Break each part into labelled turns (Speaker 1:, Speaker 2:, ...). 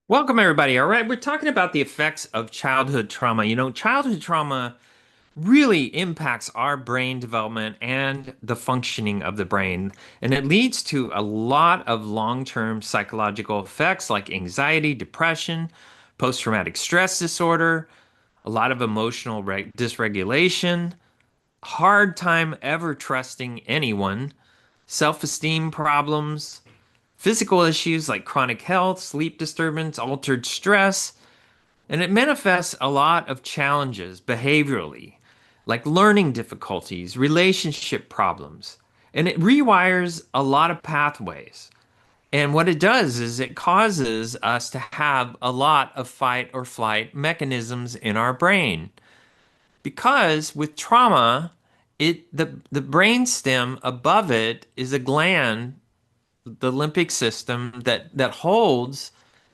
Speaker 1: Welcome, everybody. All right, we're talking about the effects of childhood trauma. Childhood trauma really impacts our brain development and the functioning of the brain, and it leads to a lot of long-term psychological effects like anxiety, depression, post-traumatic stress disorder, a lot of emotional dysregulation, hard time ever trusting anyone, self-esteem problems, physical issues like chronic health, sleep disturbance, altered stress, and it manifests a lot of challenges behaviorally, like learning difficulties, relationship problems, and it rewires a lot of pathways. And what it does is it causes us to have a lot of fight or flight mechanisms in our brain. Because with trauma, the brain stem above it is a gland, the limbic system that holds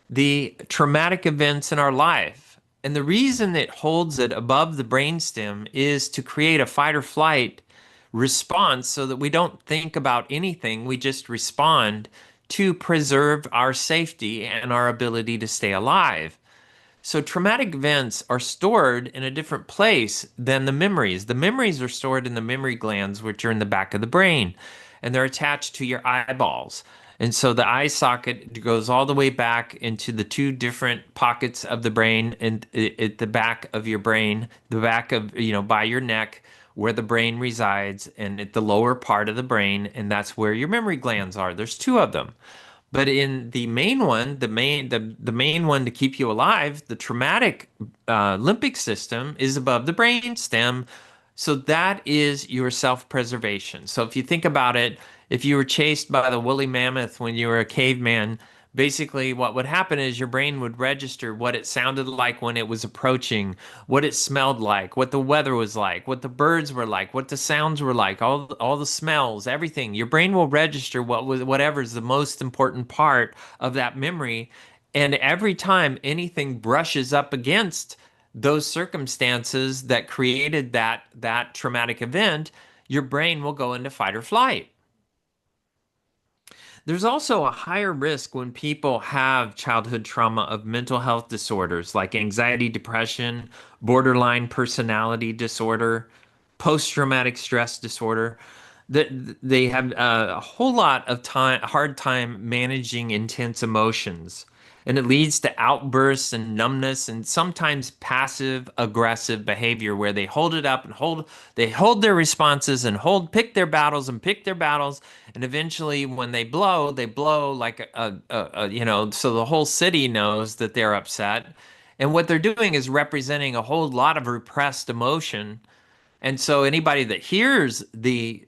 Speaker 1: the traumatic events in our life. And the reason it holds it above the brainstem is to create a fight or flight response so that we don't think about anything. We just respond to preserve our safety and our ability to stay alive. So traumatic events are stored in a different place than the memories. The memories are stored in the memory glands, which are in the back of the brain, and they're attached to your eyeballs. And so the eye socket goes all the way back into the two different pockets of the brain and at the back of your brain, the back of, by your neck, where the brain resides, and at the lower part of the brain, and that's where your memory glands are. There's two of them. But in the main one, the main one to keep you alive, the traumatic limbic system is above the brain stem. So that is your self-preservation. So if you think about it, if you were chased by the woolly mammoth when you were a caveman, basically what would happen is your brain would register what it sounded like when it was approaching, what it smelled like, what the weather was like, what the birds were like, what the sounds were like, all the smells, everything. Your brain will register whatever's the most important part of that memory. And every time anything brushes up against those circumstances that created that traumatic event, your brain will go into fight or flight. There's also a higher risk when people have childhood trauma of mental health disorders like anxiety, depression, borderline personality disorder, post-traumatic stress disorder. That they have a whole lot of hard time managing intense emotions, and it leads to outbursts and numbness and sometimes passive aggressive behavior where they hold it up and they hold their responses and pick their battles and pick their battles, and eventually when they blow like so the whole city knows that they're upset. And what they're doing is representing a whole lot of repressed emotion, and so anybody that hears the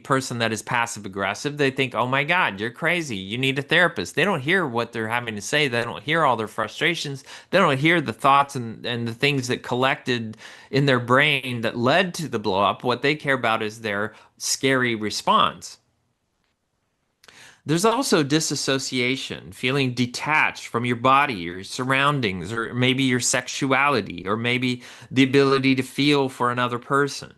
Speaker 1: person that is passive aggressive, they think, "Oh my God, you're crazy. You need a therapist." They don't hear what they're having to say. They don't hear all their frustrations. They don't hear the thoughts and the things that collected in their brain that led to the blow up. What they care about is their scary response. There's also disassociation, feeling detached from your body, your surroundings, or maybe your sexuality, or maybe the ability to feel for another person.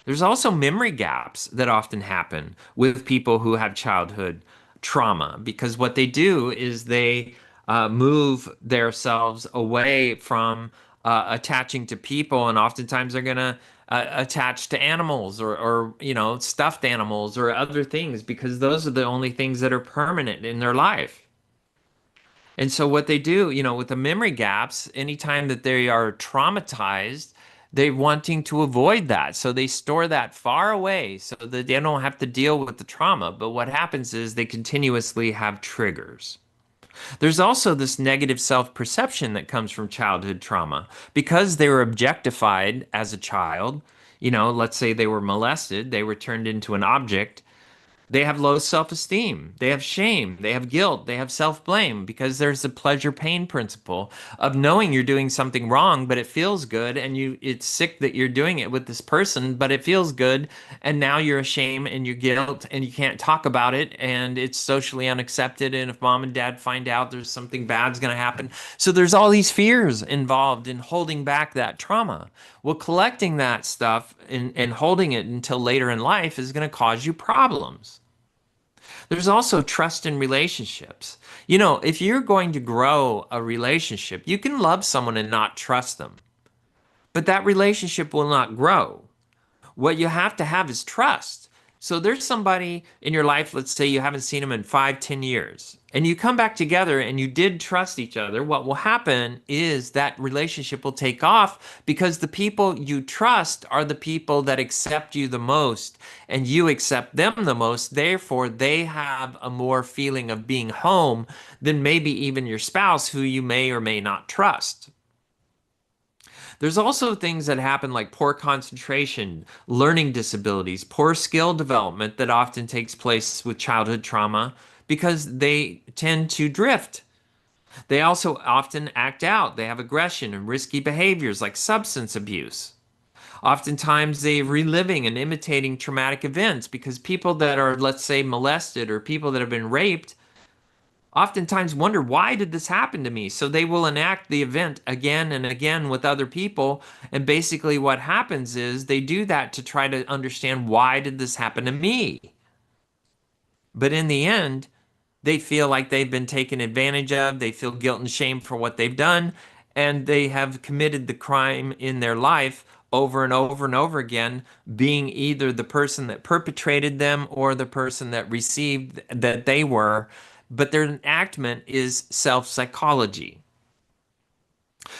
Speaker 1: There's also memory gaps that often happen with people who have childhood trauma because what they do is they move themselves away from attaching to people, and oftentimes they're going to attach to animals or stuffed animals or other things because those are the only things that are permanent in their life. And so what they do, with the memory gaps, anytime that they are traumatized, they're wanting to avoid that. So they store that far away so that they don't have to deal with the trauma. But what happens is they continuously have triggers. There's also this negative self-perception that comes from childhood trauma because they were objectified as a child. Let's say they were molested, they were turned into an object. They have low self-esteem. They have shame. They have guilt. They have self-blame because there's the pleasure-pain principle of knowing you're doing something wrong, but it feels good, and it's sick that you're doing it with this person, but it feels good, and now you're ashamed and you're guilt and you can't talk about it, and it's socially unaccepted, and if mom and dad find out, there's something bad's going to happen. So there's all these fears involved in holding back that trauma. Well, collecting that stuff and holding it until later in life is going to cause you problems. There's also trust in relationships. If you're going to grow a relationship, you can love someone and not trust them, but that relationship will not grow. What you have to have is trust. So there's somebody in your life, let's say you haven't seen them in 5, 10 years, and you come back together and you did trust each other. What will happen is that relationship will take off because the people you trust are the people that accept you the most and you accept them the most. Therefore, they have a more feeling of being home than maybe even your spouse who you may or may not trust. There's also things that happen like poor concentration, learning disabilities, poor skill development that often takes place with childhood trauma because they tend to drift. They also often act out. They have aggression and risky behaviors like substance abuse. Oftentimes, they're reliving and imitating traumatic events because people that are, let's say, molested or people that have been raped oftentimes wonder, why did this happen to me? So they will enact the event again and again with other people. And basically what happens is they do that to try to understand, why did this happen to me? But in the end, they feel like they've been taken advantage of. They feel guilt and shame for what they've done. And they have committed the crime in their life over and over and over again, being either the person that perpetrated them or the person that received that they were. But their enactment is self-psychology.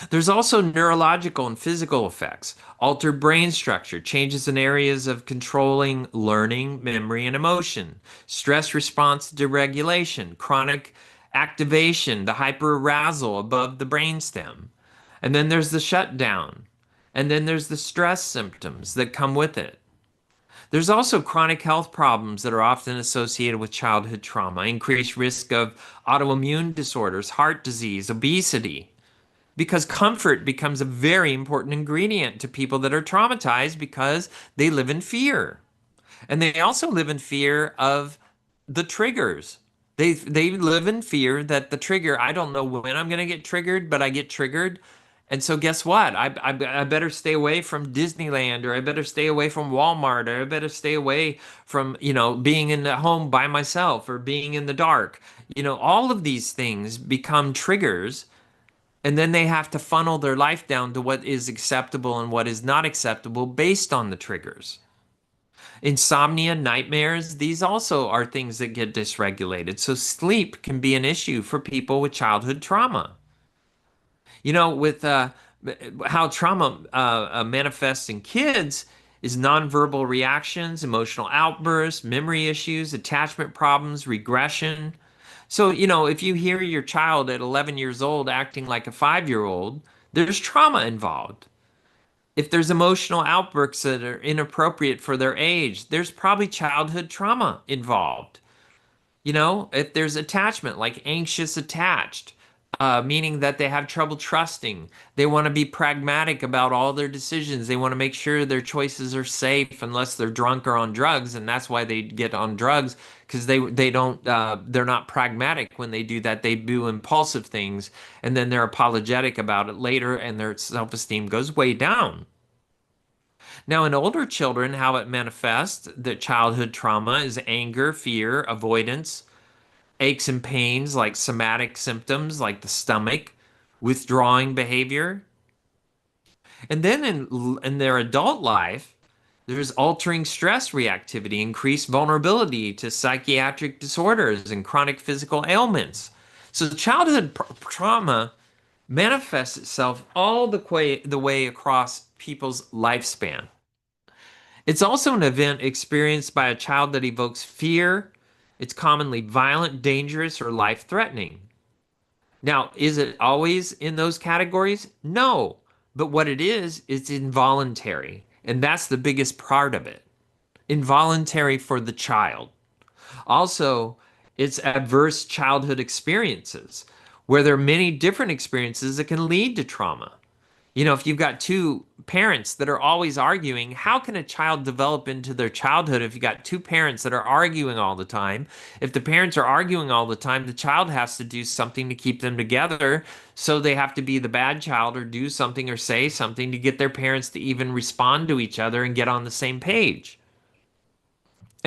Speaker 1: There's also neurological and physical effects, altered brain structure, changes in areas of controlling learning, memory, and emotion, stress response deregulation, chronic activation, the hyperarousal above the brainstem. And then there's the shutdown. And then there's the stress symptoms that come with it. There's also chronic health problems that are often associated with childhood trauma, increased risk of autoimmune disorders, heart disease, obesity, because comfort becomes a very important ingredient to people that are traumatized because they live in fear. And they also live in fear of the triggers. They live in fear that the trigger, I don't know when I'm going to get triggered, but I get triggered. And so guess what? I better stay away from Disneyland, or I better stay away from Walmart, or I better stay away from, being in the home by myself or being in the dark. All of these things become triggers, and then they have to funnel their life down to what is acceptable and what is not acceptable based on the triggers. Insomnia, nightmares, these also are things that get dysregulated. So sleep can be an issue for people with childhood trauma. With how trauma manifests in kids is nonverbal reactions, emotional outbursts, memory issues, attachment problems, regression. So, if you hear your child at 11 years old acting like a 5-year old, there's trauma involved. If there's emotional outbursts that are inappropriate for their age, there's probably childhood trauma involved. If there's attachment, like anxious attached, meaning that they have trouble trusting, they want to be pragmatic about all their decisions. They want to make sure their choices are safe unless they're drunk or on drugs, and that's why they get on drugs because they don't they're not pragmatic when they do that. They do impulsive things, and then they're apologetic about it later, and their self-esteem goes way down. Now, in older children, how it manifests, the childhood trauma is anger, fear, avoidance, aches and pains like somatic symptoms like the stomach, withdrawing behavior. And then in their adult life, there's altering stress reactivity, increased vulnerability to psychiatric disorders and chronic physical ailments. So childhood trauma manifests itself all the way across people's lifespan. It's also an event experienced by a child that evokes fear. It's commonly violent, dangerous, or life-threatening. Now, is it always in those categories? No. But what it is, it's involuntary. And that's the biggest part of it. Involuntary for the child. Also, it's adverse childhood experiences, where there are many different experiences that can lead to trauma. If you've got two parents that are always arguing, how can a child develop into their childhood if you got two parents that are arguing all the time? If the parents are arguing all the time, the child has to do something to keep them together. So they have to be the bad child or do something or say something to get their parents to even respond to each other and get on the same page.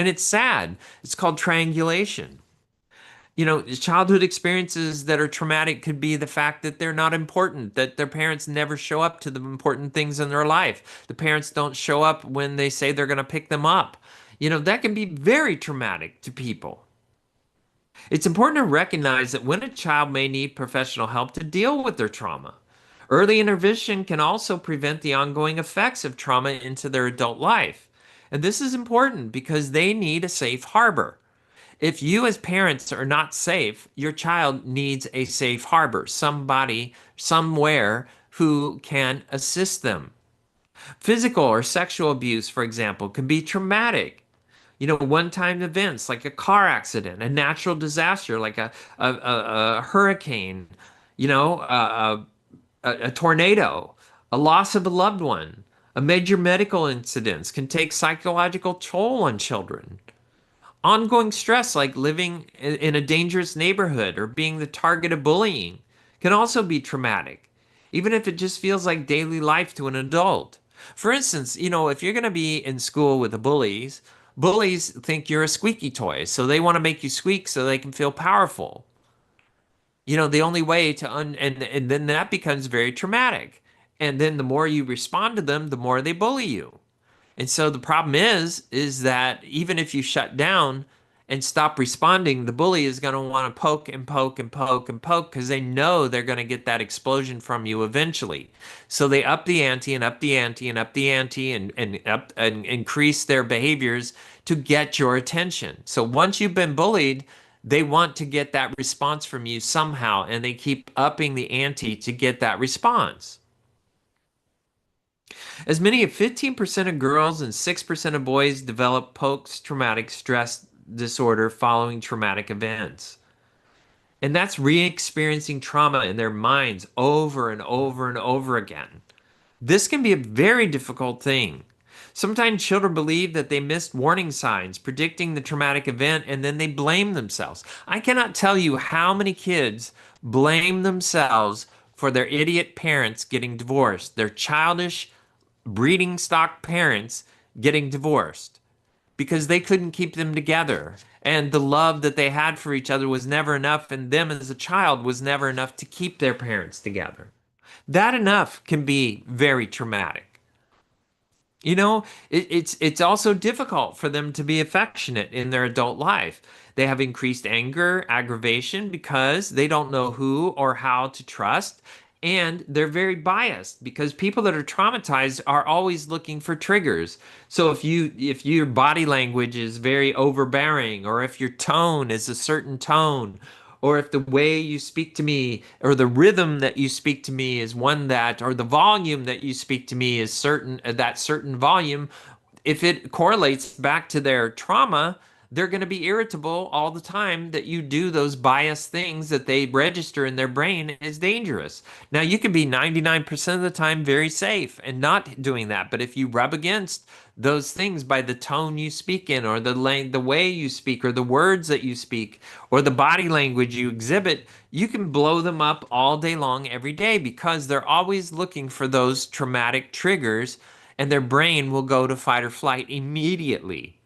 Speaker 1: And it's sad. It's called triangulation. Childhood experiences that are traumatic could be the fact that they're not important, that their parents never show up to the important things in their life. The parents don't show up when they say they're going to pick them up. That can be very traumatic to people. It's important to recognize that when a child may need professional help to deal with their trauma, early intervention can also prevent the ongoing effects of trauma into their adult life. And this is important because they need a safe harbor. If you as parents are not safe, your child needs a safe harbor, somebody, somewhere who can assist them. Physical or sexual abuse, for example, can be traumatic. One-time events like a car accident, a natural disaster like a hurricane, a tornado, a loss of a loved one, a major medical incidents can take psychological toll on children. Ongoing stress, like living in a dangerous neighborhood or being the target of bullying, can also be traumatic, even if it just feels like daily life to an adult. For instance, if you're going to be in school with the bullies think you're a squeaky toy, so they want to make you squeak so they can feel powerful. The only way to and then that becomes very traumatic. And then the more you respond to them, the more they bully you. And so the problem is that even if you shut down and stop responding, the bully is going to want to poke and poke and poke and poke because they know they're going to get that explosion from you eventually. So they up the ante and up the ante and up the ante and up and increase their behaviors to get your attention. So once you've been bullied, they want to get that response from you somehow, and they keep upping the ante to get that response. As many as 15% of girls and 6% of boys develop post-traumatic stress disorder following traumatic events. And that's re-experiencing trauma in their minds over and over and over again. This can be a very difficult thing. Sometimes children believe that they missed warning signs predicting the traumatic event and then they blame themselves. I cannot tell you how many kids blame themselves for their idiot parents getting divorced, their childish breeding stock parents getting divorced because they couldn't keep them together. And the love that they had for each other was never enough, and them as a child was never enough to keep their parents together. That enough can be very traumatic. It's also difficult for them to be affectionate in their adult life. They have increased anger, aggravation because they don't know who or how to trust, and they're very biased because people that are traumatized are always looking for triggers. So if your body language is very overbearing, or if your tone is a certain tone, or if the way you speak to me or the rhythm that you speak to me is one that, or the volume that you speak to me is that certain volume, if it correlates back to their trauma, they're going to be irritable all the time that you do those biased things that they register in their brain as dangerous. Now, you can be 99% of the time very safe and not doing that. But if you rub against those things by the tone you speak in, or the way you speak, or the words that you speak, or the body language you exhibit, you can blow them up all day long, every day, because they're always looking for those traumatic triggers, and their brain will go to fight or flight immediately.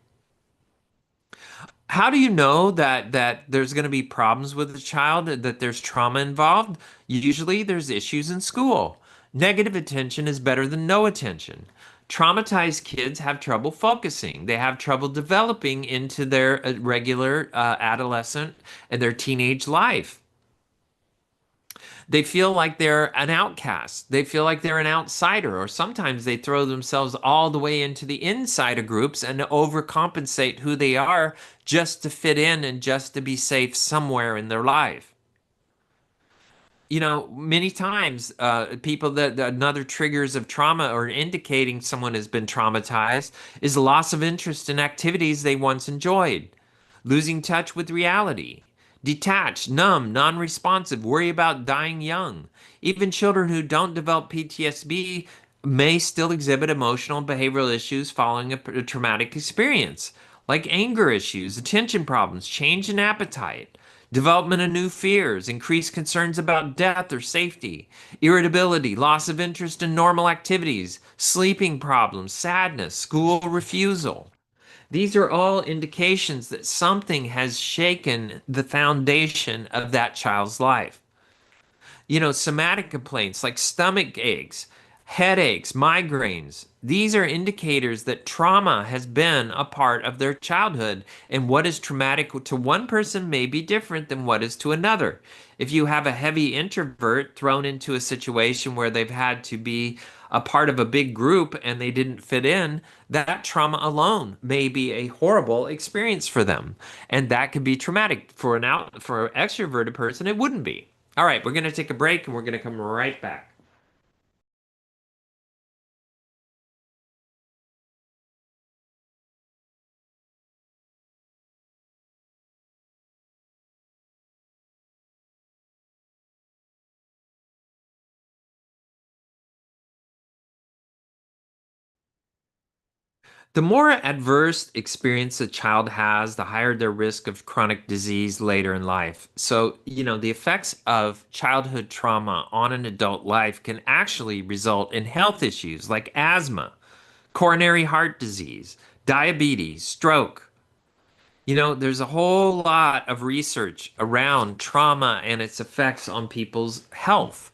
Speaker 1: How do you know that there's going to be problems with the child, that there's trauma involved? Usually there's issues in school. Negative attention is better than no attention. Traumatized kids have trouble focusing. They have trouble developing into their regular adolescent and their teenage life. They feel like they're an outcast. They feel like they're an outsider, or sometimes they throw themselves all the way into the insider groups and overcompensate who they are just to fit in and just to be safe somewhere in their life. Many times people that another triggers of trauma or indicating someone has been traumatized is loss of interest in activities they once enjoyed, losing touch with reality, detached, numb, non-responsive, worry about dying young. Even children who don't develop PTSD may still exhibit emotional and behavioral issues following a traumatic experience, like anger issues, attention problems, change in appetite, development of new fears, increased concerns about death or safety, irritability, loss of interest in normal activities, sleeping problems, sadness, school refusal. These are all indications that something has shaken the foundation of that child's life. Somatic complaints like stomach aches, headaches, migraines, these are indicators that trauma has been a part of their childhood. And what is traumatic to one person may be different than what is to another. If you have a heavy introvert thrown into a situation where they've had to be a part of a big group and they didn't fit in, that trauma alone may be a horrible experience for them. And that could be traumatic. For an extroverted person, it wouldn't be. All right, we're going to take a break and we're going to come right back. The more adverse experience a child has, the higher their risk of chronic disease later in life. So, the effects of childhood trauma on an adult life can actually result in health issues like asthma, coronary heart disease, diabetes, stroke. There's a whole lot of research around trauma and its effects on people's health.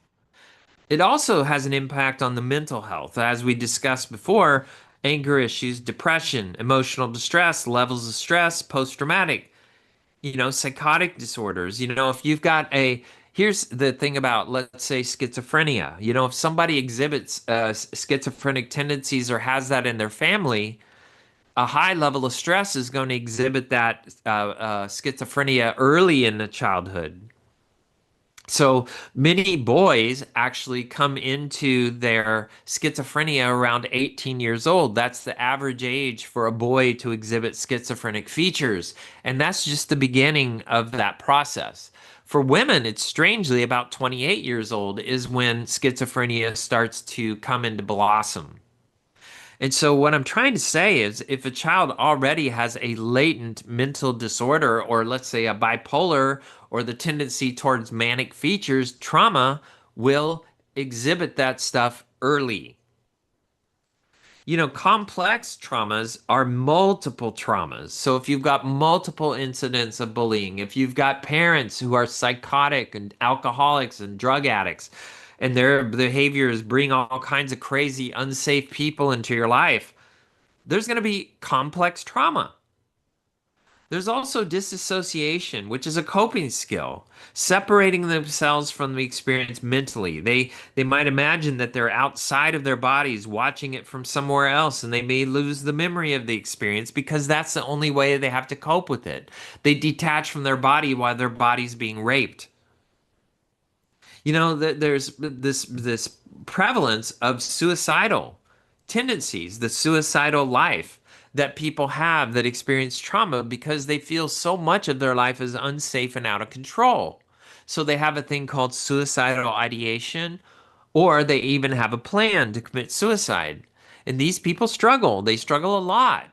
Speaker 1: It also has an impact on the mental health. As we discussed before, anger issues, depression, emotional distress, levels of stress, post-traumatic, psychotic disorders. If you've got here's the thing about, let's say, schizophrenia. If somebody exhibits schizophrenic tendencies or has that in their family, a high level of stress is going to exhibit that schizophrenia early in the childhood. So many boys actually come into their schizophrenia around 18 years old. That's the average age for a boy to exhibit schizophrenic features. And that's just the beginning of that process. For women, it's strangely about 28 years old is when schizophrenia starts to come into blossom. And so, what I'm trying to say is if a child already has a latent mental disorder, or let's say a bipolar, or the tendency towards manic features, trauma will exhibit that stuff early. Complex traumas are multiple traumas. So if you've got multiple incidents of bullying, if you've got parents who are psychotic and alcoholics and drug addicts, and their behaviors bring all kinds of crazy, unsafe people into your life, there's going to be complex trauma. There's also disassociation, which is a coping skill, separating themselves from the experience mentally. They might imagine that they're outside of their bodies watching it from somewhere else, and they may lose the memory of the experience because that's the only way they have to cope with it. They detach from their body while their body's being raped. There's this prevalence of suicidal tendencies, the suicidal life that people have that experience trauma because they feel so much of their life is unsafe and out of control. So they have a thing called suicidal ideation, or they even have a plan to commit suicide. And these people struggle. They struggle a lot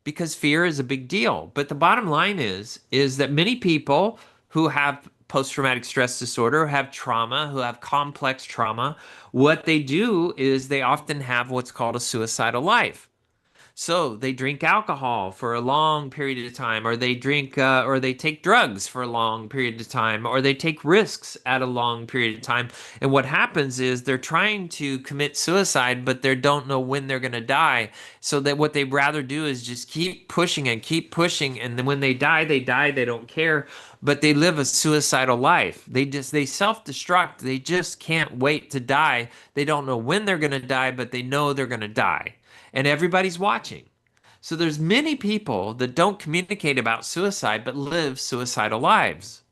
Speaker 1: because fear is a big deal. But the bottom line is that many people who have post-traumatic stress disorder, have trauma, who have complex trauma, what they do is they often have what's called a suicidal life. So they drink alcohol for a long period of time, or or they take drugs for a long period of time, or they take risks at a long period of time. And what happens is they're trying to commit suicide, but they don't know when they're going to die. So that what they'd rather do is just keep pushing and keep pushing. And then when they die, they die. They don't care, but they live a suicidal life. They self-destruct. They just can't wait to die. They don't know when they're going to die, but they know they're going to die and everybody's watching. So there's many people that don't communicate about suicide but live suicidal lives.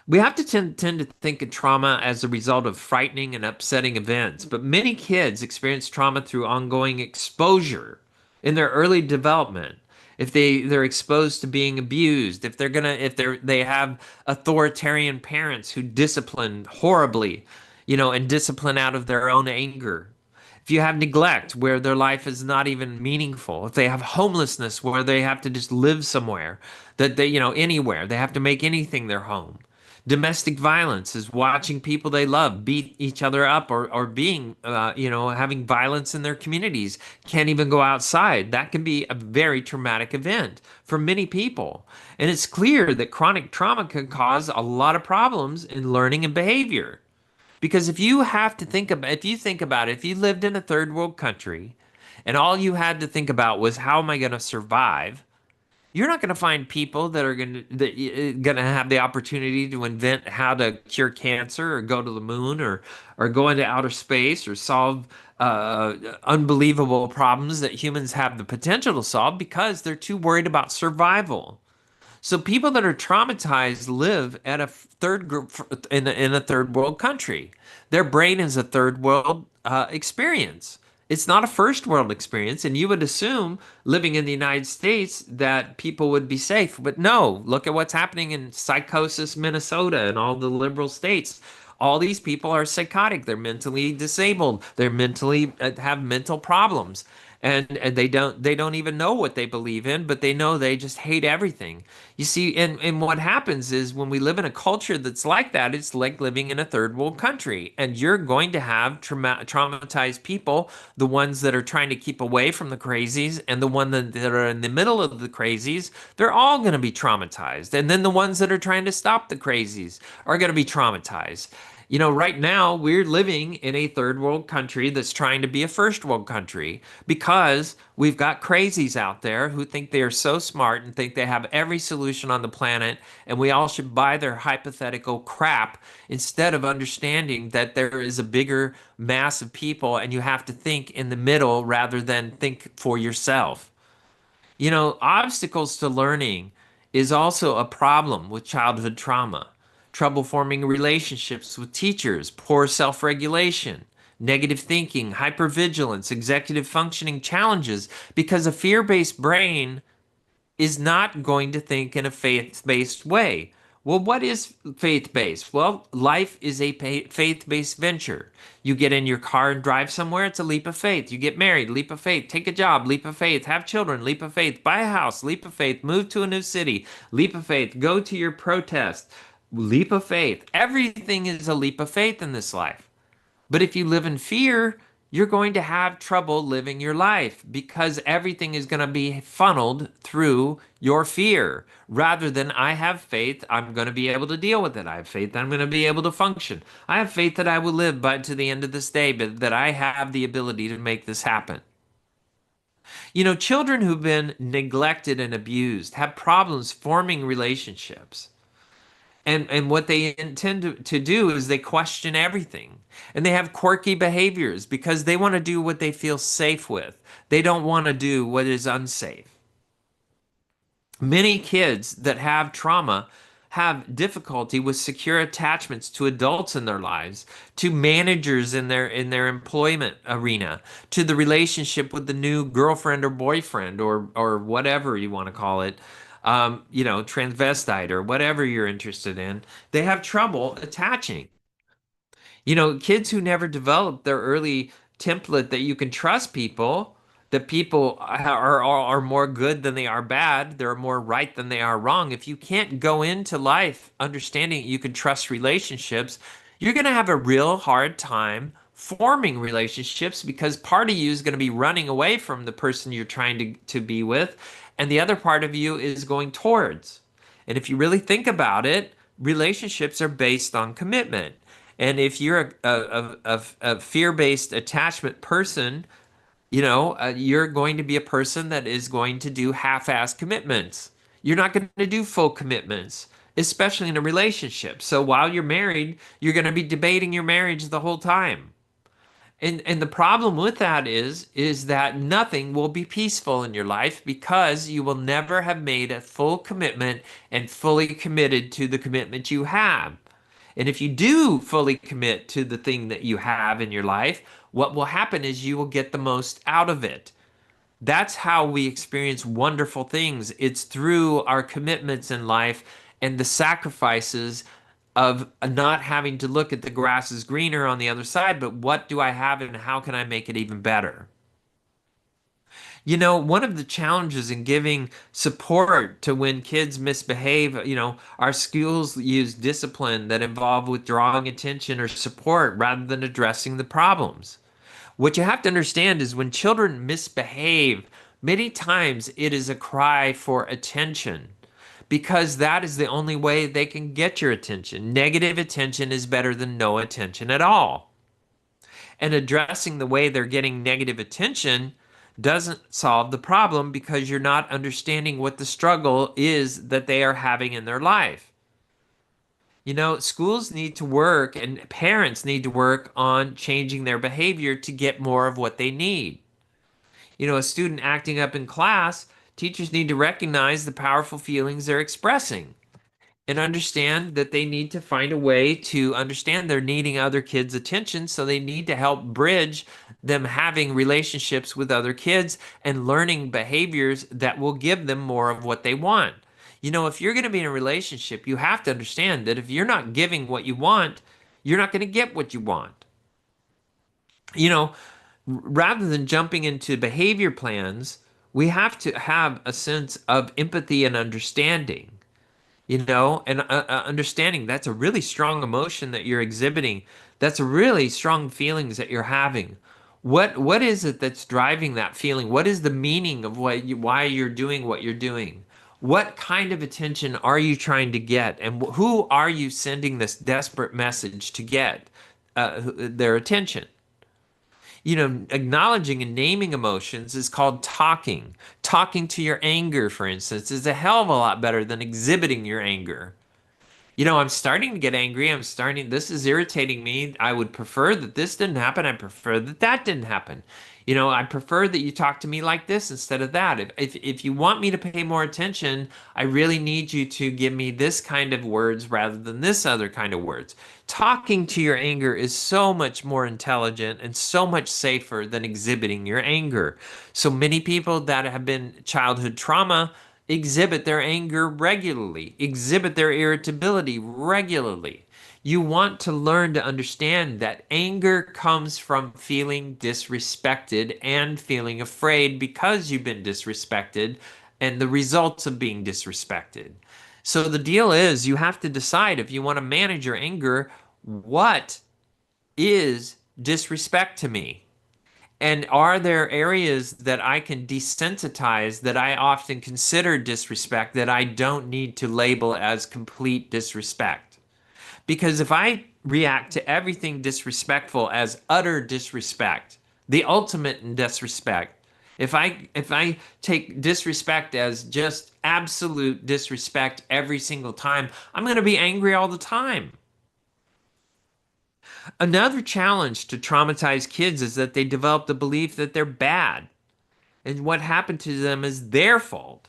Speaker 1: We have to tend to think of trauma as a result of frightening and upsetting events, but many kids experience trauma through ongoing exposure in their early development. If they're exposed to being abused, if they have authoritarian parents who discipline horribly, and discipline out of their own anger. If you have neglect where their life is not even meaningful, if they have homelessness where they have to just live somewhere, that they, anywhere, they have to make anything their home. Domestic violence is watching people they love beat each other up or being, having violence in their communities, can't even go outside. That can be a very traumatic event for many people. And it's clear that chronic trauma can cause a lot of problems in learning and behavior. Because if you think about it, if you lived in a third world country and all you had to think about was how am I going to survive, you're not going to find people that are going to have the opportunity to invent how to cure cancer or go to the moon or go into outer space or solve unbelievable problems that humans have the potential to solve because they're too worried about survival. So people that are traumatized live at a third group in a third world country. Their brain is a third world experience. It's not a first world experience, and you would assume living in the United States that people would be safe. But no, look at what's happening in Psychosis, Minnesota, and all the liberal states. All these people are psychotic. They're mentally disabled. They're mentally have mental problems and they don't even know what they believe in, but they know they just hate everything. You see, and what happens is when we live in a culture that's like that, it's like living in a third world country, and you're going to have traumatized people, the ones that are trying to keep away from the crazies, and the one that are in the middle of the crazies, they're all going to be traumatized, and then the ones that are trying to stop the crazies are going to be traumatized. Right now we're living in a third world country that's trying to be a first world country because we've got crazies out there who think they are so smart and think they have every solution on the planet, and we all should buy their hypothetical crap instead of understanding that there is a bigger mass of people and you have to think in the middle rather than think for yourself. Obstacles to learning is also a problem with childhood trauma. Trouble forming relationships with teachers, poor self regulation, negative thinking, hypervigilance, executive functioning challenges, because a fear based brain is not going to think in a faith-based way. Well, what is faith-based? Well, life is a faith-based venture. You get in your car and drive somewhere, it's a leap of faith. You get married, leap of faith. Take a job, leap of faith. Have children, leap of faith. Buy a house, leap of faith. Move to a new city, leap of faith. Go to your protest, leap of faith. Everything is a leap of faith in this life. But if you live in fear, you're going to have trouble living your life because everything is going to be funneled through your fear rather than I have faith, I'm going to be able to deal with it. I have faith that I'm going to be able to function. I have faith that I will live by to the end of this day, but that I have the ability to make this happen. Children who've been neglected and abused have problems forming relationships. And what they intend to do is they question everything. And they have quirky behaviors because they want to do what they feel safe with. They don't want to do what is unsafe. Many kids that have trauma have difficulty with secure attachments to adults in their lives, to managers in their employment arena, to the relationship with the new girlfriend or boyfriend or whatever you want to call it, transvestite or whatever you're interested in. They have trouble attaching. Kids who never developed their early template that you can trust people, that people are more good than they are bad, they're more right than they are wrong. If you can't go into life understanding you can trust relationships, you're going to have a real hard time forming relationships because part of you is going to be running away from the person you're trying to be with, and the other part of you is going towards. And if you really think about it, relationships are based on commitment. And if you're a fear-based attachment person, you're going to be a person that is going to do half-ass commitments. You're not going to do full commitments, especially in a relationship. So while you're married, you're going to be debating your marriage the whole time. And the problem with that is that nothing will be peaceful in your life because you will never have made a full commitment and fully committed to the commitment you have. And if you do fully commit to the thing that you have in your life, what will happen is you will get the most out of it. That's how we experience wonderful things. It's through our commitments in life and the sacrifices of not having to look at the grass is greener on the other side, but what do I have and how can I make it even better? One of the challenges in giving support to when kids misbehave, our schools use discipline that involve withdrawing attention or support rather than addressing the problems. What you have to understand is when children misbehave, many times it is a cry for attention because that is the only way they can get your attention. Negative attention is better than no attention at all. And addressing the way they're getting negative attention doesn't solve the problem because you're not understanding what the struggle is that they are having in their life. Schools need to work and parents need to work on changing their behavior to get more of what they need. A student acting up in class, teachers need to recognize the powerful feelings they're expressing and understand that they need to find a way to understand they're needing other kids' attention. So they need to help bridge them having relationships with other kids and learning behaviors that will give them more of what they want. If you're going to be in a relationship, you have to understand that if you're not giving what you want, you're not going to get what you want. You know, Rather than jumping into behavior plans, we have to have a sense of empathy and understanding. And understanding that's a really strong emotion that you're exhibiting. That's a really strong feelings that you're having. What is it that's driving that feeling? What is the meaning of why you're doing what you're doing? What kind of attention are you trying to get? And who are you sending this desperate message to get their attention? Acknowledging and naming emotions is called talking. Talking to your anger, for instance, is a hell of a lot better than exhibiting your anger. I'm starting to get angry. This is irritating me. I would prefer that this didn't happen. I prefer that that didn't happen. I prefer that you talk to me like this instead of that. If you want me to pay more attention, I really need you to give me this kind of words rather than this other kind of words. Talking to your anger is so much more intelligent and so much safer than exhibiting your anger. So many people that have been childhood trauma exhibit their anger regularly, exhibit their irritability regularly. You want to learn to understand that anger comes from feeling disrespected and feeling afraid because you've been disrespected and the results of being disrespected. So the deal is you have to decide if you want to manage your anger, what is disrespect to me? And are there areas that I can desensitize that I often consider disrespect that I don't need to label as complete disrespect? Because if I react to everything disrespectful as utter disrespect, the ultimate in disrespect, if I take disrespect as just absolute disrespect every single time, I'm going to be angry all the time. Another challenge to traumatized kids is that they develop the belief that they're bad and what happened to them is their fault.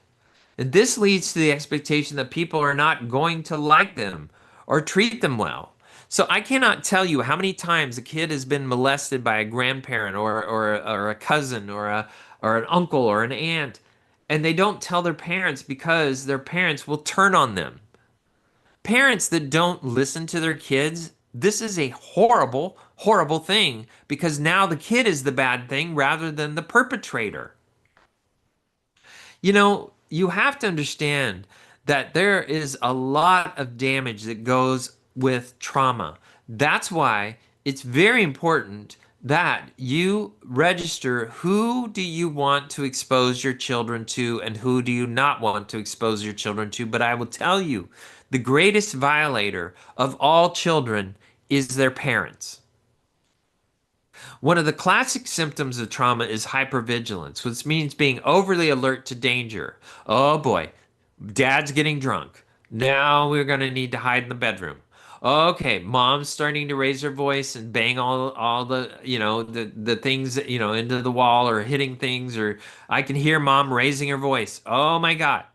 Speaker 1: And this leads to the expectation that people are not going to like them or treat them well. So I cannot tell you how many times a kid has been molested by a grandparent or a cousin or an uncle or an aunt, and they don't tell their parents because their parents will turn on them. Parents that don't listen to their kids, this is a horrible, horrible thing because now the kid is the bad thing rather than the perpetrator. You have to understand that there is a lot of damage that goes with trauma. That's why it's very important that you register who do you want to expose your children to and who do you not want to expose your children to. But I will tell you, the greatest violator of all children is their parents. One of the classic symptoms of trauma is hypervigilance, which means being overly alert to danger. Oh boy, dad's getting drunk. Now we're going to need to hide in the bedroom. Okay, mom's starting to raise her voice and bang all the, the things, into the wall or hitting things, or I can hear mom raising her voice. Oh my God.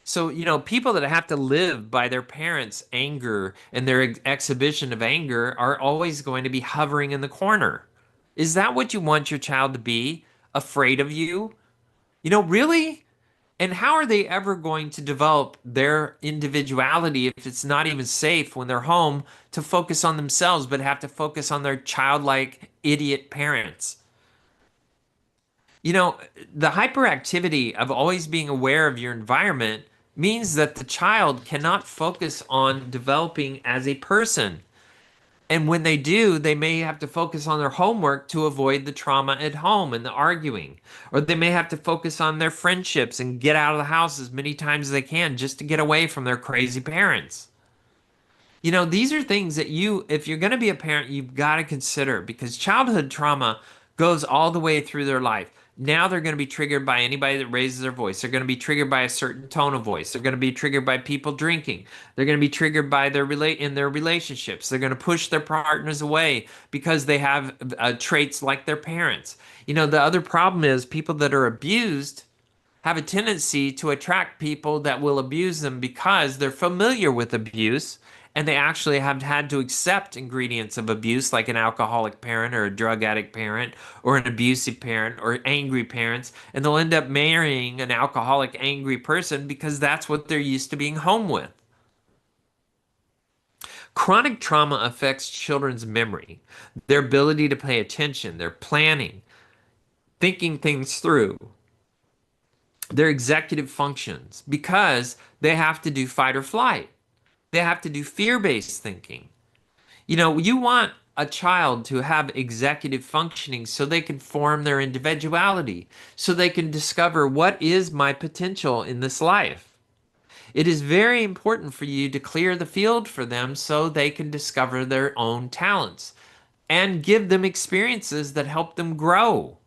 Speaker 1: So, people that have to live by their parents' anger and their exhibition of anger are always going to be hovering in the corner. Is that what you want your child to be? Afraid of you? Really? And how are they ever going to develop their individuality if it's not even safe when they're home to focus on themselves, but have to focus on their childlike idiot parents? You know, the hyperactivity of always being aware of your environment means that the child cannot focus on developing as a person. And when they do, they may have to focus on their homework to avoid the trauma at home and the arguing. Or they may have to focus on their friendships and get out of the house as many times as they can just to get away from their crazy parents. You know, these are things that if you're going to be a parent, you've got to consider because childhood trauma goes all the way through their life. Now they're going to be triggered by anybody that raises their voice. They're going to be triggered by a certain tone of voice. They're going to be triggered by people drinking. They're going to be triggered by their relationships. They're going to push their partners away because they have traits like their parents. You know, the other problem is people that are abused have a tendency to attract people that will abuse them because they're familiar with abuse and they actually have had to accept ingredients of abuse like an alcoholic parent or a drug addict parent or an abusive parent or angry parents, and they'll end up marrying an alcoholic angry person because that's what they're used to being home with. Chronic trauma affects children's memory, their ability to pay attention, their planning, thinking things through, their executive functions because they have to do fight or flight. They have to do fear-based thinking. You know, you want a child to have executive functioning so they can form their individuality, so they can discover what is my potential in this life. It is very important for you to clear the field for them so they can discover their own talents and give them experiences that help them grow.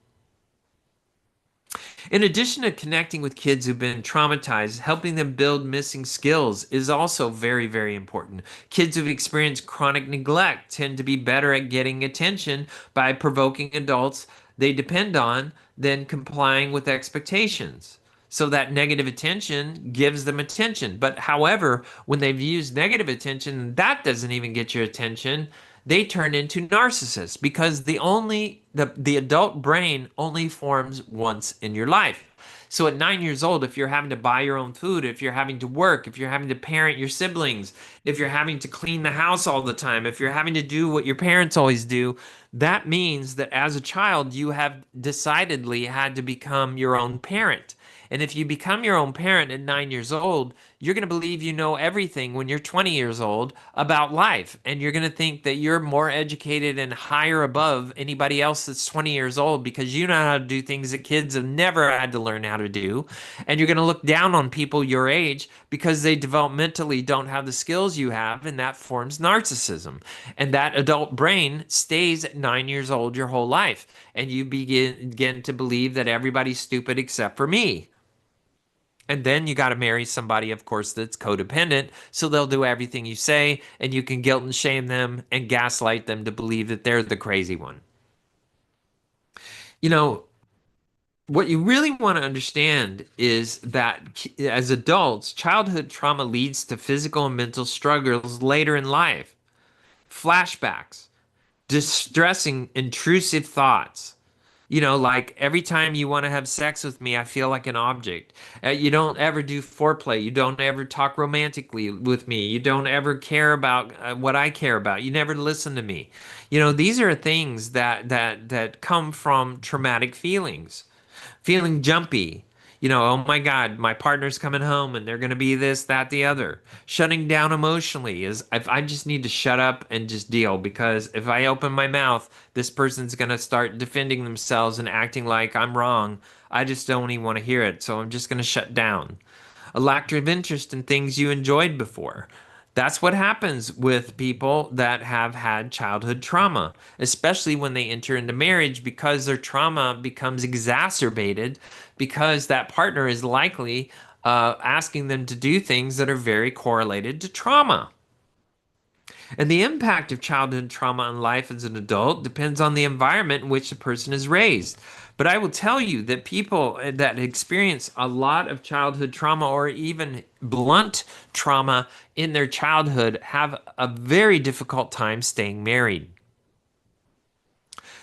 Speaker 1: In addition to connecting with kids who've been traumatized, helping them build missing skills is also very, very important. Kids who've experienced chronic neglect tend to be better at getting attention by provoking adults they depend on than complying with expectations. So that negative attention gives them attention. But however, when they've used negative attention, that doesn't even get your attention. They turn into narcissists because the adult brain only forms once in your life. So at 9 years old, if you're having to buy your own food, if you're having to work, if you're having to parent your siblings, if you're having to clean the house all the time, if you're having to do what your parents always do, that means that as a child, you have decidedly had to become your own parent. And if you become your own parent at 9 years old, you're going to believe you know everything when you're 20 years old about life. And you're going to think that you're more educated and higher above anybody else that's 20 years old because you know how to do things that kids have never had to learn how to do. And you're going to look down on people your age because they developmentally don't have the skills you have. And that forms narcissism. And that adult brain stays at 9 years old your whole life. And you begin to believe that everybody's stupid except for me. And then you got to marry somebody, of course, that's codependent. So they'll do everything you say, and you can guilt and shame them and gaslight them to believe that they're the crazy one. You know, what you really want to understand is that as adults, childhood trauma leads to physical and mental struggles later in life. Flashbacks, distressing, intrusive thoughts. You know, like every time you want to have sex with me, I feel like an object. You don't ever do foreplay. You don't ever talk romantically with me. You don't ever care about what I care about. You never listen to me. You know, these are things that come from traumatic feelings. Feeling jumpy. You know, oh my God, my partner's coming home and they're going to be this, that, the other. Shutting down emotionally is if I just need to shut up and just deal because if I open my mouth, this person's going to start defending themselves and acting like I'm wrong. I just don't even want to hear it. So I'm just going to shut down. A lack of interest in things you enjoyed before. That's what happens with people that have had childhood trauma, especially when they enter into marriage because their trauma becomes exacerbated because that partner is likely asking them to do things that are very correlated to trauma. And the impact of childhood trauma on life as an adult depends on the environment in which the person is raised. But I will tell you that people that experience a lot of childhood trauma or even blunt trauma in their childhood have a very difficult time staying married.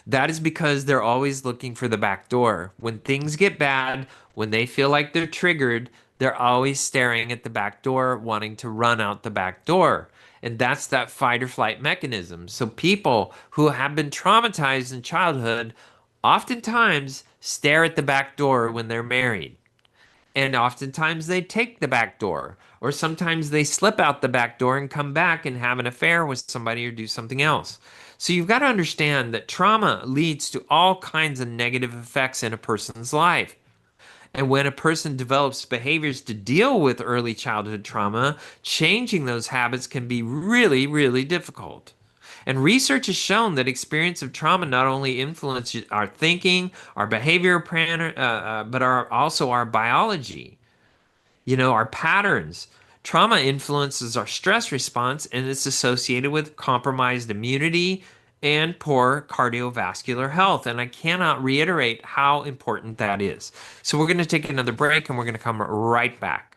Speaker 1: That is because they're always looking for the back door. When things get bad, when they feel like they're triggered, they're always staring at the back door, wanting to run out the back door. And that's that fight or flight mechanism. So people who have been traumatized in childhood, oftentimes stare at the back door when they're married. And oftentimes they take the back door, or sometimes they slip out the back door and come back and have an affair with somebody or do something else. So you've got to understand that trauma leads to all kinds of negative effects in a person's life. And when a person develops behaviors to deal with early childhood trauma, changing those habits can be really, really difficult. And research has shown that experience of trauma not only influences our thinking, our behavior, but also our biology, our patterns. Trauma influences our stress response and is associated with compromised immunity and poor cardiovascular health. And I cannot reiterate how important that is. So we're going to take another break and we're going to come right back.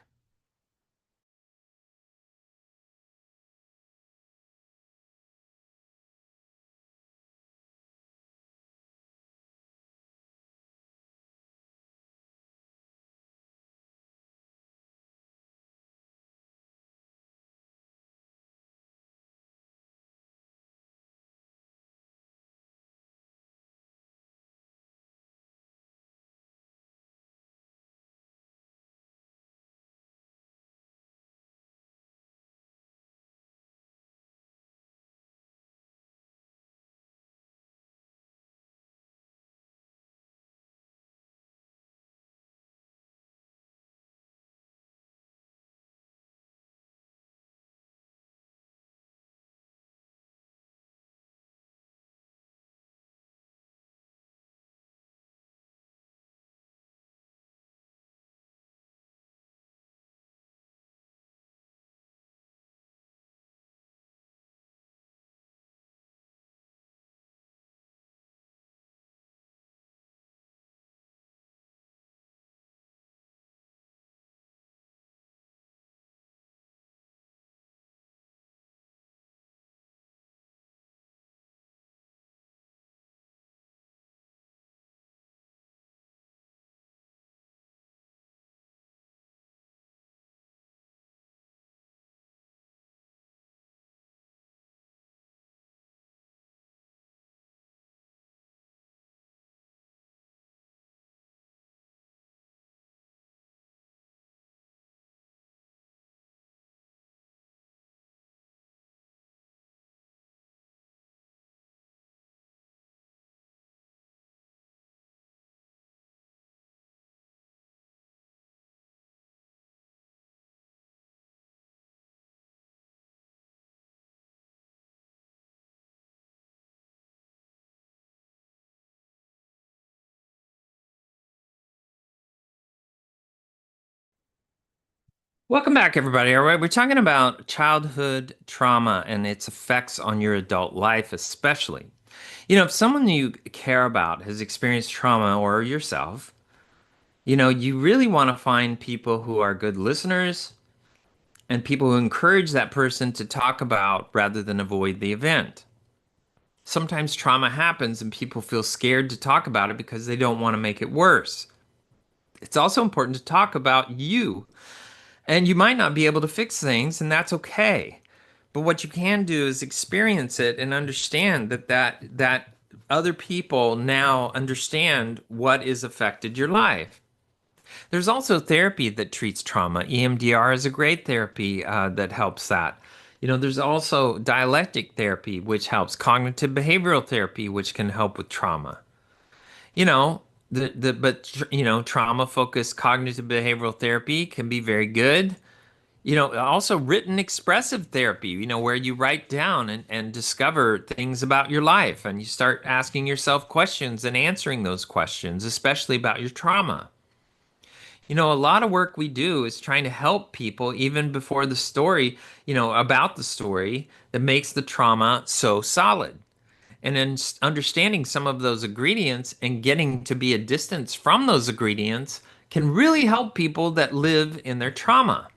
Speaker 1: Welcome back, everybody. All right, we're talking about childhood trauma and its effects on your adult life, especially. If someone you care about has experienced trauma or yourself, you really want to find people who are good listeners and people who encourage that person to talk about rather than avoid the event. Sometimes trauma happens and people feel scared to talk about it because they don't want to make it worse. It's also important to talk about you, and you might not be able to fix things, and that's okay. But what you can do is experience it and understand that other people now understand what has affected your life. There's also therapy that treats trauma. EMDR is a great therapy that helps that. There's also dialectic therapy, which helps, cognitive behavioral therapy, which can help with trauma. You know, trauma focused cognitive behavioral therapy can be very good. Also written expressive therapy, where you write down and discover things about your life and you start asking yourself questions and answering those questions, especially about your trauma. A lot of work we do is trying to help people even before the story, about the story that makes the trauma so solid. And then understanding some of those ingredients and getting to be a distance from those ingredients can really help people that live in their trauma.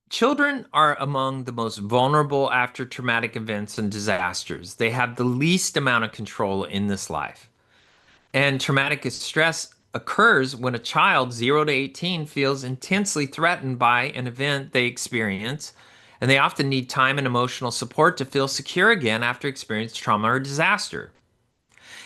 Speaker 1: Children are among the most vulnerable after traumatic events and disasters. They have the least amount of control in this life. And traumatic stress occurs when a child 0 to 18 feels intensely threatened by an event they experience, and they often need time and emotional support to feel secure again after experienced trauma or disaster.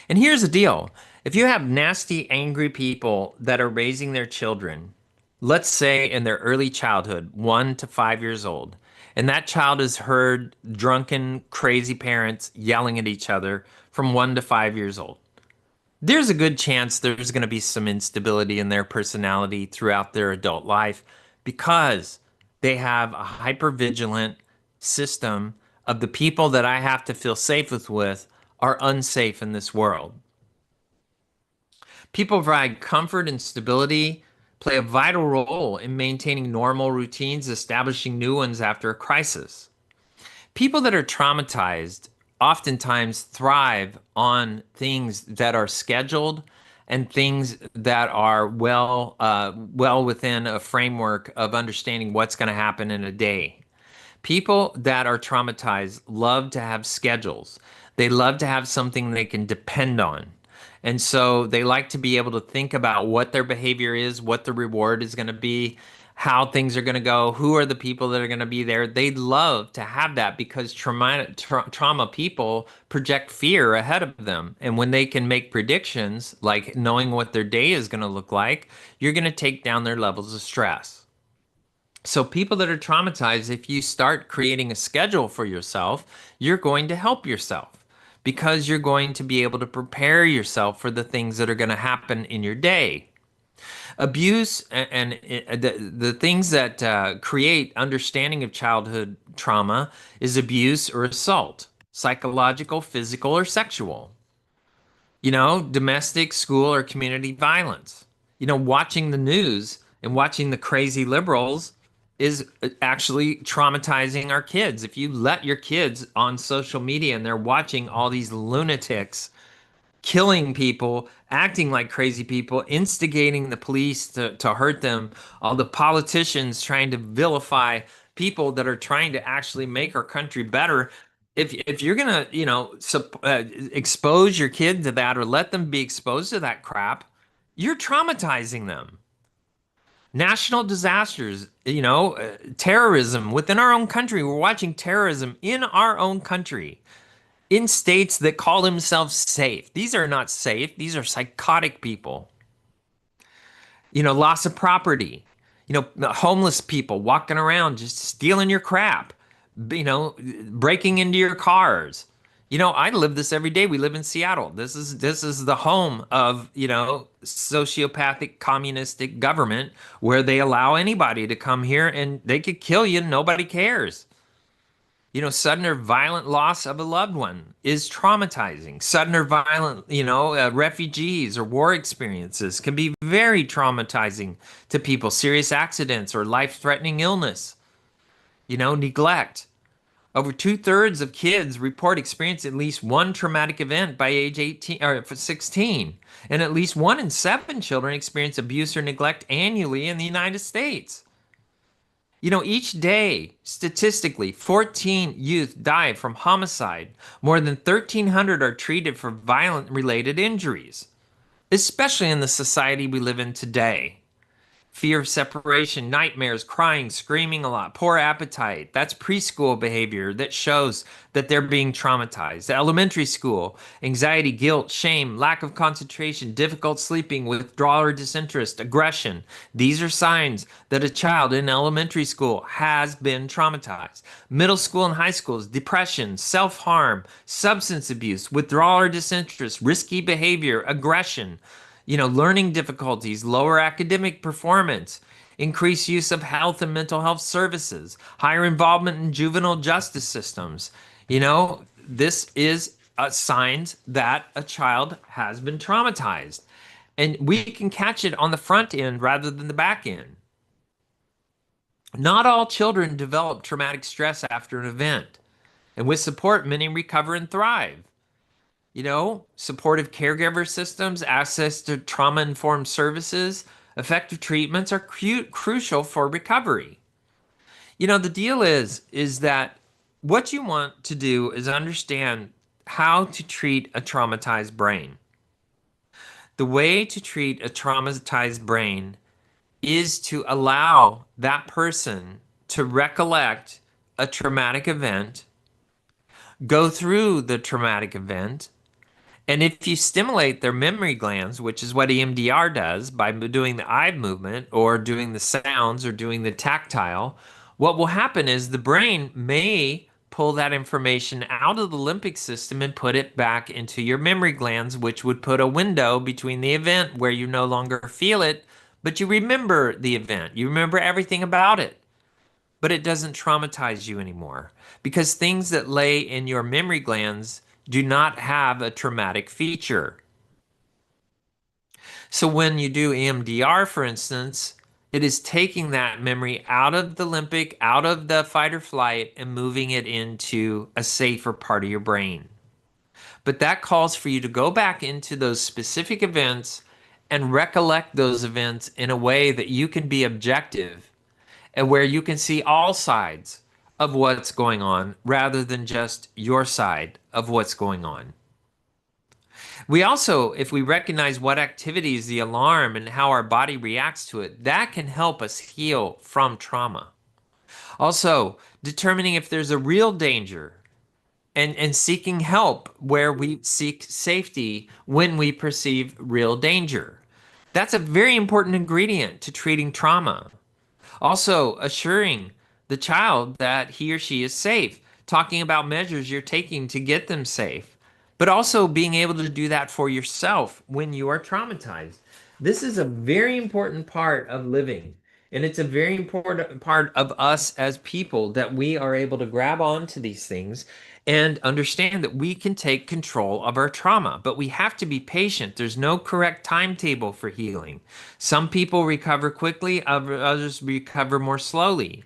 Speaker 1: And here's the deal. If you have nasty, angry people that are raising their children, let's say in their early childhood, 1 to 5 years old, and that child has heard drunken, crazy parents yelling at each other from 1 to 5 years old, there's a good chance there's going to be some instability in their personality throughout their adult life because they have a hypervigilant system of the people that I have to feel safe with are unsafe in this world. People provide comfort and stability, play a vital role in maintaining normal routines, establishing new ones after a crisis. People that are traumatized oftentimes thrive on things that are scheduled and things that are well within a framework of understanding what's going to happen in a day. People that are traumatized love to have schedules. They love to have something they can depend on. And so they like to be able to think about what their behavior is, what the reward is going to be, how things are going to go, who are the people that are going to be there. They love to have that because trauma people project fear ahead of them. And when they can make predictions, like knowing what their day is going to look like, you're going to take down their levels of stress. So, people that are traumatized, if you start creating a schedule for yourself, you're going to help yourself because you're going to be able to prepare yourself for the things that are going to happen in your day. Abuse and the things that create understanding of childhood trauma is abuse or assault, psychological, physical, or sexual. Domestic, school, or community violence. Watching the news and watching the crazy liberals is actually traumatizing our kids. If you let your kids on social media and they're watching all these lunatics killing people, acting like crazy people, instigating the police to hurt them, all the politicians trying to vilify people that are trying to actually make our country better. If you're gonna, expose your kid to that or let them be exposed to that crap, you're traumatizing them. National disasters, terrorism within our own country. We're watching terrorism in our own country in states that call themselves safe. These are not safe. These are psychotic people. Loss of property. Homeless people walking around just stealing your crap. Breaking into your cars. I live this every day. We live in Seattle. This is the home of, sociopathic communistic government where they allow anybody to come here and they could kill you and nobody cares. Sudden or violent loss of a loved one is traumatizing. Sudden or violent, refugees or war experiences can be very traumatizing to people. Serious accidents or life-threatening illness, neglect. Over two-thirds of kids report experience at least one traumatic event by age 18 or 16, and at least 1 in 7 children experience abuse or neglect annually in the United States. Each day, statistically, 14 youth die from homicide. More than 1,300 are treated for violent related injuries, especially in the society we live in today. Fear of separation, nightmares, crying, screaming a lot, poor appetite. That's preschool behavior that shows that they're being traumatized. Elementary school, anxiety, guilt, shame, lack of concentration, difficult sleeping, withdrawal or disinterest, aggression. These are signs that a child in elementary school has been traumatized. Middle school and high schools, depression, self-harm, substance abuse, withdrawal or disinterest, risky behavior, aggression, learning difficulties, lower academic performance, increased use of health and mental health services, higher involvement in juvenile justice systems. This is signs that a child has been traumatized. And we can catch it on the front end rather than the back end. Not all children develop traumatic stress after an event. And with support, many recover and thrive. Supportive caregiver systems, access to trauma-informed services, effective treatments are crucial for recovery. The deal is that what you want to do is understand how to treat a traumatized brain. The way to treat a traumatized brain is to allow that person to recollect a traumatic event, go through the traumatic event, And if you stimulate their memory glands, which is what EMDR does by doing the eye movement or doing the sounds or doing the tactile, what will happen is the brain may pull that information out of the limbic system and put it back into your memory glands, which would put a window between the event where you no longer feel it, but you remember the event. You remember everything about it, but it doesn't traumatize you anymore because things that lay in your memory glands do not have a traumatic feature. So when you do EMDR, for instance, it is taking that memory out of the limbic, out of the fight or flight, and moving it into a safer part of your brain. But that calls for you to go back into those specific events and recollect those events in a way that you can be objective and where you can see all sides of what's going on rather than just your side of what's going on. We also, if we recognize what activity is the alarm and how our body reacts to it, that can help us heal from trauma. Also, determining if there's a real danger and seeking help where we seek safety when we perceive real danger. That's a very important ingredient to treating trauma. Also, assuring the child that he or she is safe, talking about measures you're taking to get them safe, but also being able to do that for yourself when you are traumatized. This is a very important part of living. And it's a very important part of us as people that we are able to grab onto these things and understand that we can take control of our trauma. But we have to be patient. There's no correct timetable for healing. Some people recover quickly, others recover more slowly.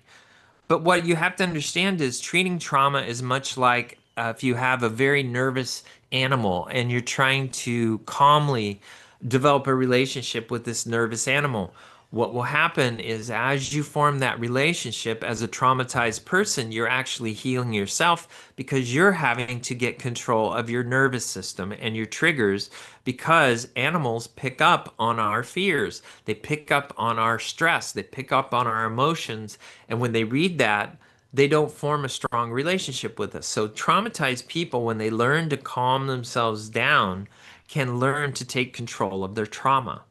Speaker 1: But what you have to understand is treating trauma is much like if you have a very nervous animal and you're trying to calmly develop a relationship with this nervous animal. What will happen is as you form that relationship as a traumatized person, you're actually healing yourself because you're having to get control of your nervous system and your triggers because animals pick up on our fears. They pick up on our stress. They pick up on our emotions. And when they read that, they don't form a strong relationship with us. So traumatized people, when they learn to calm themselves down, can learn to take control of their trauma.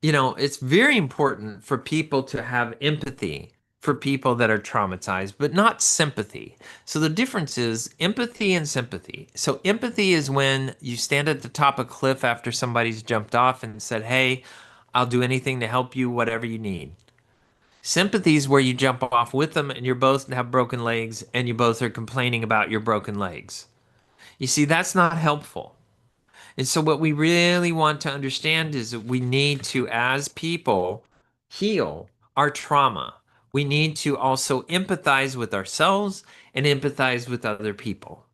Speaker 1: It's very important for people to have empathy for people that are traumatized, but not sympathy. So the difference is empathy and sympathy. So empathy is when you stand at the top of a cliff after somebody's jumped off and said, "Hey, I'll do anything to help you, whatever you need." Sympathy is where you jump off with them and you both have broken legs and you both are complaining about your broken legs. You see, that's not helpful. And so, what we really want to understand is that we need to, as people, heal our trauma. We need to also empathize with ourselves and empathize with other people.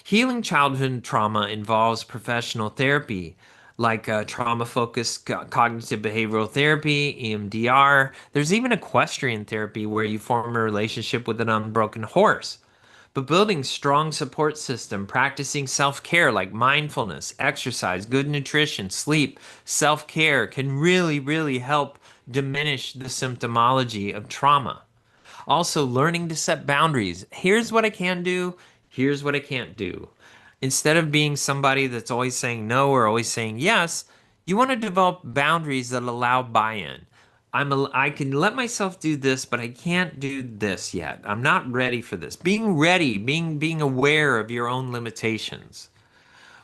Speaker 1: Healing childhood trauma involves professional therapy like trauma focused cognitive behavioral therapy, EMDR. There's even equestrian therapy where you form a relationship with an unbroken horse. But building strong support system, practicing self-care like mindfulness, exercise, good nutrition, sleep, self-care can really, really help diminish the symptomology of trauma. Also, learning to set boundaries. Here's what I can do, here's what I can't do. Instead of being somebody that's always saying no or always saying yes, you want to develop boundaries that allow buy-in. I can let myself do this, but I can't do this yet. I'm not ready for this. Being ready, being aware of your own limitations.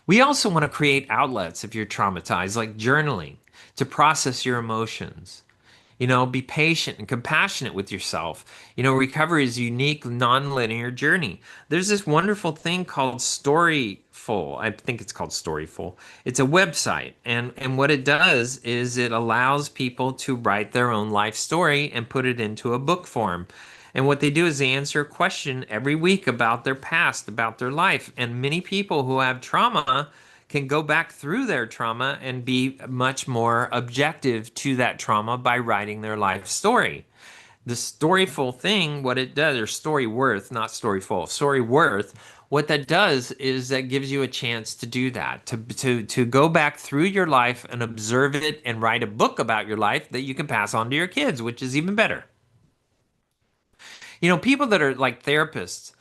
Speaker 1: We also want to create outlets if you're traumatized, like journaling, to process your emotions. Be patient and compassionate with yourself. Recovery is a unique, non-linear journey. There's this wonderful thing called Storyful. I think it's called Storyful. It's a website, and what it does is it allows people to write their own life story and put it into a book form. And what they do is they answer a question every week about their past, about their life. And many people who have trauma can go back through their trauma and be much more objective to that trauma by writing their life story. The storyful thing, what it does, or story worth, not storyful, story worth, what that does is that gives you a chance to do that, to go back through your life and observe it and write a book about your life that you can pass on to your kids, which is even better. People that are like therapists,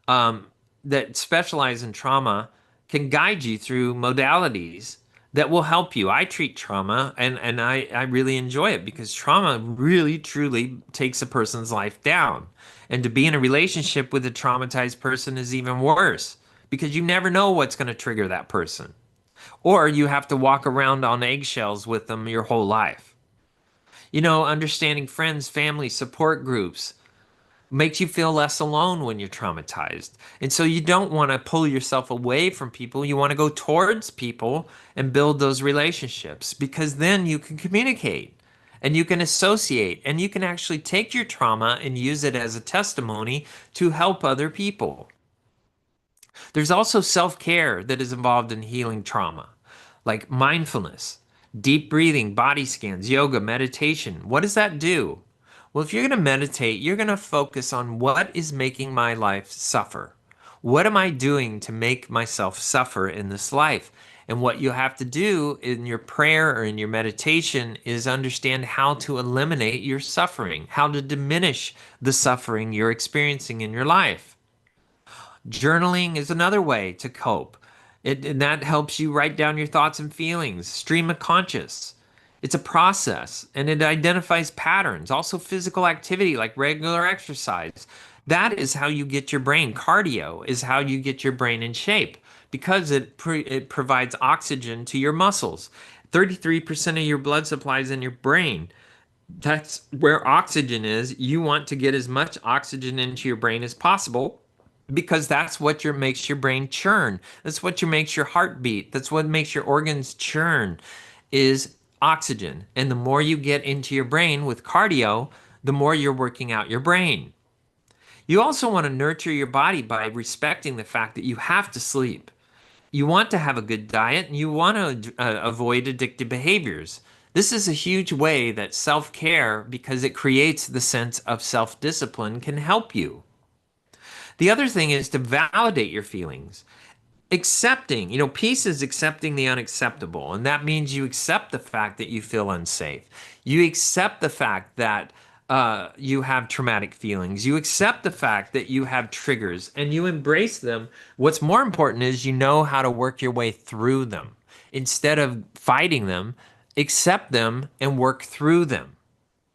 Speaker 1: um, that specialize in trauma, can guide you through modalities that will help you. I treat trauma and I really enjoy it because trauma really truly takes a person's life down. And to be in a relationship with a traumatized person is even worse because you never know what's going to trigger that person. Or you have to walk around on eggshells with them your whole life. Understanding friends, family, support groups makes you feel less alone when you're traumatized. And so you don't want to pull yourself away from people. You want to go towards people and build those relationships because then you can communicate and you can associate and you can actually take your trauma and use it as a testimony to help other people. There's also self care that is involved in healing trauma, like mindfulness, deep breathing, body scans, yoga, meditation. What does that do? Well, if you're going to meditate, you're going to focus on what is making my life suffer. What am I doing to make myself suffer in this life? And what you have to do in your prayer or in your meditation is understand how to eliminate your suffering, how to diminish the suffering you're experiencing in your life. Journaling is another way to cope. And that helps you write down your thoughts and feelings, stream of conscious. It's a process and it identifies patterns. Also, physical activity like regular exercise. That is how you get your brain. Cardio is how you get your brain in shape because it provides oxygen to your muscles. 33% of your blood supply is in your brain. That's where oxygen is. You want to get as much oxygen into your brain as possible because that's what makes your brain churn. That's what makes your heart beat. That's what makes your organs churn is oxygen. And the more you get into your brain with cardio, the more you're working out your brain. You also want to nurture your body by respecting the fact that you have to sleep. You want to have a good diet and you want to avoid addictive behaviors. This is a huge way that self-care, because it creates the sense of self-discipline, can help you. The other thing is to validate your feelings. Accepting, peace is accepting the unacceptable. And that means you accept the fact that you feel unsafe. You accept the fact that you have traumatic feelings. You accept the fact that you have triggers and you embrace them. What's more important is you know how to work your way through them. Instead of fighting them, accept them and work through them.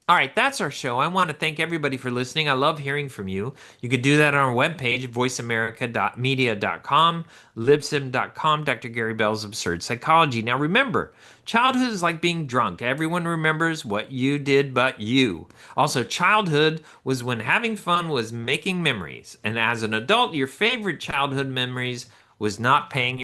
Speaker 1: All right, that's our show. I want to thank everybody for listening. I love hearing from you. You could do that on our webpage, voiceamerica.media.com, libsyn.com, Dr. Gary Bell's Absurd Psychology. Now remember, childhood is like being drunk. Everyone remembers what you did but you. Also, childhood was when having fun was making memories. And as an adult, your favorite childhood memories was not paying